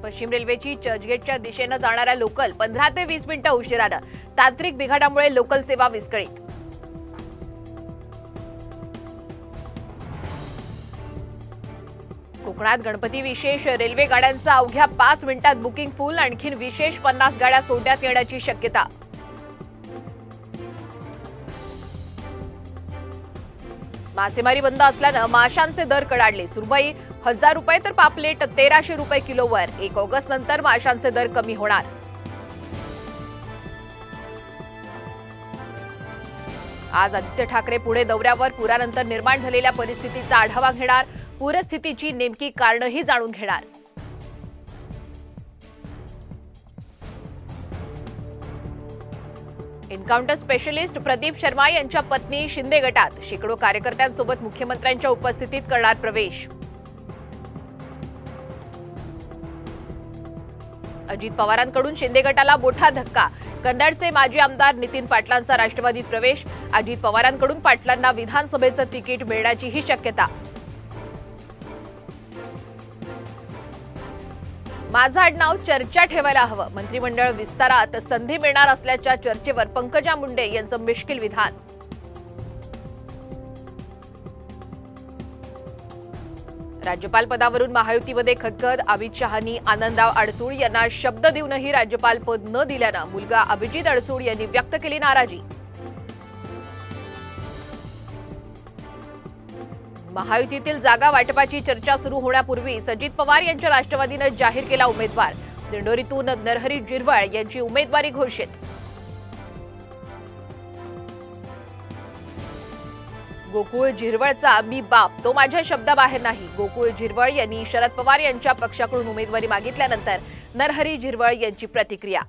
पश्चिम रेल्वेची चर्चगेटच्या दिशेने जाणाऱ्या लोकल 15 ते 20 मिनिटं उशिरानं तांत्रिक बिघाडामुळे लोकल सेवा विस्कळीत। कोकणात गणपती विशेष रेल्वे गाड्यांचा अवघ्या 5 मिनिटात बुकिंग फुल, आणखी विशेष 50 गाड्या सोडण्यात येण्याची शक्यता। मासेमारी बंद असल्यानं माशांचे दर कडाडले। सुरमई 1000 रुपये तर पापलेट 1300 रुपये किलोवर। 1 ऑगस्ट नंतर माशांचे दर कमी होणार। आज आदित्य ठाकरे पुणे दौऱ्यावर पुरानंतर निर्माण झालेल्या परिस्थितीचा आढावा घेणार। पूरस्थितीची नेमकी कारणंही जाणून घेणार। एन्काउंटर स्पेशलिस्ट प्रदीप शर्मा यांच्या पत्नी शिंदे गटात शेकडो कार्यकर्त्यांसोबत मुख्यमंत्र्यांच्या उपस्थितीत करणार प्रवेश। अजित पवारांकडून शिंदे गटाला मोठा धक्का। कन्नडचे माजी आमदार नितीन पाटलांचा राष्ट्रवादीत प्रवेश। अजित पवारांकडून पाटलांना विधानसभेचं तिकीट मिळण्याचीही शक्यता। माझं आडनाव चर्चा ठेवायला हवं। मंत्रिमंडळ विस्तारात संधी मिळणार असल्याच्या चर्चेवर पंकजा मुंडे यांचं मिश्किल विधान। राज्यपाल पदावरून महायुतीमध्ये खदखद। अमित शहांनी आनंदराव अडसूळ यांना शब्द देऊनही राज्यपाल पद न दिल्यानं मुलगा अभिजित अडसूळ यांनी व्यक्त केली नाराजी। महायुतीतील जागा वाटपाची चर्चा सुरू होण्यापूर्वी अजित पवार यांच्या राष्ट्रवादीने जाहीर केला उमेदवार। दिंडोरीतून नरहरी झिरवळ यांची उमेदवारी घोषित। गोकुळ झिरवळचा मी बाप, तो माझ्या शब्दाबाहेर नाही। गोकुळ झिरवळ यांनी शरद पवार यांच्या पक्षाकडून उमेदवारी मागितल्यानंतर नरहरी झिरवळ यांची प्रतिक्रिया।